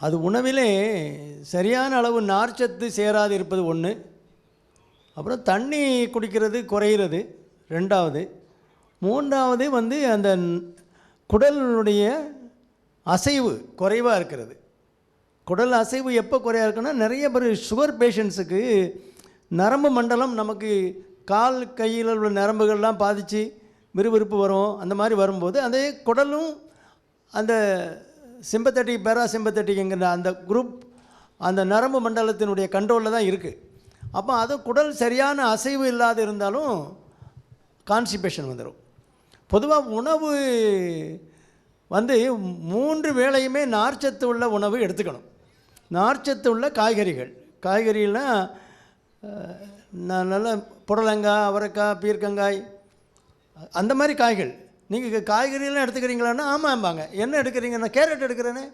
அது உணவிலே சரியான அளவு நார்ச்சத்து சேராது இருப்பது ஒன்று. அப்புறம் தண்ணி குடிக்கிறது குறைகிறது ரெண்டாவது. மூன்றாவது அந்த குடலுடைய அசைவு குறைவாக இருக்கிறது. குடல் அசைவு எப்போ குறையாக இருக்குன்னா, நிறைய பேர் சுகர் பேஷண்ட்ஸுக்கு நரம்பு மண்டலம் நமக்கு கால் கையில் உள்ள நரம்புகள்லாம் பாதித்து விறுவிறுப்பு வரும். அந்த மாதிரி வரும்போது அதே குடலும் அந்த சிம்பத்தட்டிக் பேராசிம்பத்தட்டிக்ங்கிற அந்த குரூப் அந்த நரம்பு மண்டலத்தினுடைய கண்ட்ரோலில் தான் இருக்குது. அப்போ அது குடல் சரியான அசைவு இல்லாத இருந்தாலும் கான்ஸ்டிபேஷன் வந்துடும். பொதுவாக உணவு 3 வேளையுமே நார்ச்சத்து உள்ள உணவு எடுத்துக்கணும். நார்ச்சத்து உள்ள காய்கறிகள்னால் நல்ல புடலங்காய், அவரைக்காய், பீர்க்கங்காய், அந்த மாதிரி காய்கள். நீங்கள் காய்கறியெல்லாம் எடுத்துக்கிறீங்களான்னா ஆமாம்பாங்க. என்ன எடுக்கிறீங்கன்னா கேரட் எடுக்கிறேன்னு,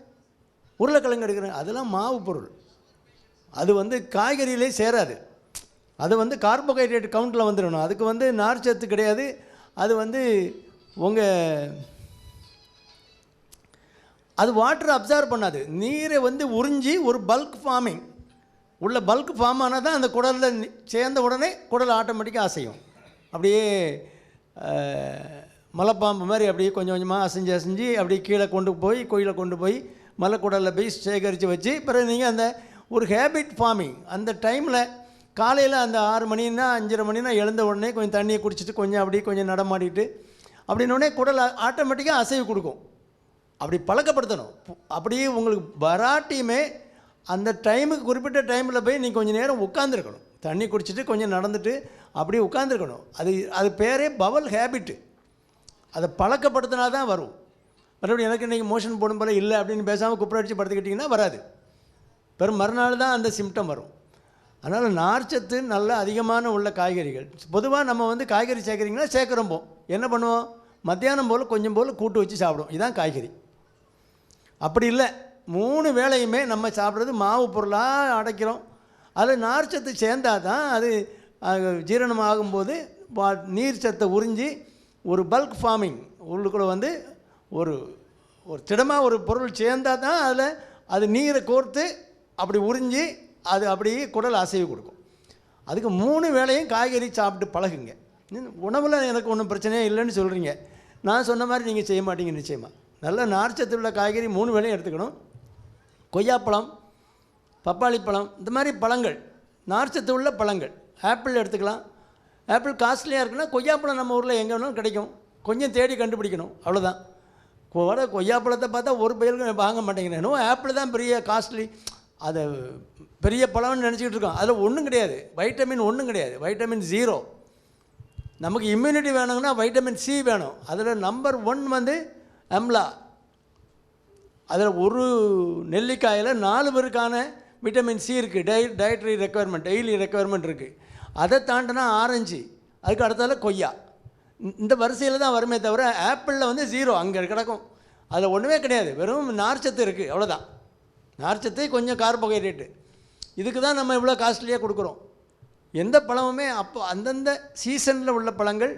உருளைக்கிழங்கு எடுக்கிறேன், அதெல்லாம் மாவு பொருள். அது காய்கறியிலே சேராது. அது கார்போஹைட்ரேட் கவுண்டில் வந்துடணும். அதுக்கு நார்ச்சத்து கிடையாது. அது அது வாட்டரை அப்சார்வ் பண்ணாது. நீரை உறிஞ்சி ஒரு பல்க் ஃபார்மிங் உள்ள பல்க் ஃபார்ம் ஆனால் தான் அந்த குடலில் சேர்ந்த உடனே குடல் ஆட்டோமேட்டிக்காக அசையும். அப்படியே மலைப்பாம்பு மாதிரி அப்படியே கொஞ்சம் கொஞ்சமாக அசைஞ்சு அப்படியே கீழே கொண்டு போய் மலைக்குடலில் போய் சேகரித்து வச்சு பிறகு நீங்கள் அந்த ஒரு ஹேபிட் ஃபார்மிங் அந்த டைமில் காலையில் அந்த 6 மணின்னா 5:30 மணினா எழுந்த உடனே கொஞ்சம் தண்ணியை குடிச்சிட்டு கொஞ்சம் நடமாடிட்டு அப்படின்னோடனே குடல் ஆட்டோமேட்டிக்காக அசைவு கொடுக்கும். அப்படி பழக்கப்படுத்தணும். அப்படியே உங்களுக்கு வராட்டியுமே அந்த டைமுக்கு குறிப்பிட்ட டைமில் போய் நீங்கள் கொஞ்சம் நேரம் உட்காந்துருக்கணும். தண்ணி குடிச்சிட்டு கொஞ்சம் நடந்துட்டு அப்படியே உட்காந்துருக்கணும். அது பேரே பவல் ஹேபிட்டு. அதை பழக்கப்படுத்தினா தான் வரும். மறுபடியும் எனக்கு இன்றைக்கி மோஷன் போடும் போல் இல்லை அப்படின்னு பேசாமல் குப்புறடிச்சு படுத்துக்கிட்டிங்கன்னா வராது. பெரும் மறுநாள் தான் அந்த சிம்டம் வரும். அதனால் நார்ச்சத்து நல்ல அதிகமான உள்ள காய்கறிகள். பொதுவாக நம்ம காய்கறி சேர்க்குறீங்கன்னா சேர்க்குறோம். என்ன பண்ணுவோம், மத்தியானம் போல் கொஞ்சம் கூட்டு வச்சு சாப்பிடுவோம். இதுதான் காய்கறி. அப்படி இல்லை, 3 வேளையுமே நம்ம சாப்பிட்றது மாவு பொருளாக அடைக்கிறோம். அதில் நார்ச்சத்து சேர்ந்தால் தான் அது ஜீரணம் ஆகும்போது நீர் சத்தை உறிஞ்சி ஒரு பல்க் ஃபார்மிங் உள்ளுக்குள்ளே ஒரு திடமாக ஒரு பொருள் சேர்ந்தால் தான் அதில் அது நீரை கோர்த்து அப்படி உறிஞ்சி அது அப்படியே குடல் அசைவு கொடுக்கும். அதுக்கு 3 வேளையும் காய்கறி சாப்பிட்டு பழகுங்க. உணவில் எனக்கு ஒன்றும் பிரச்சனையே இல்லைன்னு சொல்கிறீங்க. நான் சொன்ன மாதிரி நீங்கள் செய்ய மாட்டீங்க. நிச்சயமாக நல்ல நார்ச்சத்து உள்ள காய்கறி 3 வேளையும் எடுத்துக்கணும். கொய்யாப்பழம், பப்பாளி பழம், இந்த மாதிரி பழங்கள் நார்ச்சத்து உள்ள பழங்கள். ஆப்பிள் எடுத்துக்கலாம். ஆப்பிள் காஸ்ட்லியாக இருக்குன்னா கொய்யாப்பழம் நம்ம ஊரில் எங்கே வேணாலும் கிடைக்கும். கொஞ்சம் தேடி கண்டுபிடிக்கணும், அவ்வளோதான். கொய்யாப்பழத்தை பார்த்தா ஒரு பயிருக்கு வாங்க மாட்டேங்கிறேன். ஆப்பிள் தான் பெரிய காஸ்ட்லி, அதை பெரிய பழம்னு நினச்சிக்கிட்டு இருக்கோம். அதில் ஒன்றும் கிடையாது. வைட்டமின் ஒன்றும் கிடையாது. வைட்டமின் 0. நமக்கு இம்யூனிட்டி வேணுங்கன்னா வைட்டமின் சி வேணும். அதில் நம்பர் 1 அம்லா. அதில் ஒரு நெல்லிக்காயில் 4 பேருக்கான விட்டமின் சி இருக்குது. டயட்ரி ரெக்குயர்மெண்ட், டெய்லி ரெக்குயர்மெண்ட் இருக்குது. அதை தாண்டினா ஆரஞ்சு, அதுக்கு அடுத்தால கொய்யா. இந்த வரிசையில் தான் வருமே தவிர ஆப்பிளில் 0 அங்கே கிடக்கும். அதில் ஒன்றுமே கிடையாது. வெறும் நார்ச்சத்து இருக்குது, அவ்வளோதான். நார்ச்சத்து கொஞ்சம் கார்போஹைட்ரேட்டு. இதுக்கு தான் நம்ம இவ்வளோ காஸ்ட்லியாக கொடுக்குறோம். எந்த பழமுமே அப்போ அந்தந்த சீசனில் உள்ள பழங்கள்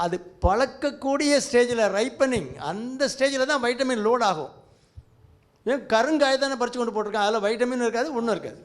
அது பழக்கக்கூடிய ஸ்டேஜில் ரைப்பனிங் அந்த ஸ்டேஜில் தான் வைட்டமின் லோட் ஆகும். கருங்காய் தானே பறித்து கொண்டு போட்டிருக்கான், அதில் வைட்டமின் இருக்காது, ஒன்றும் இருக்காது.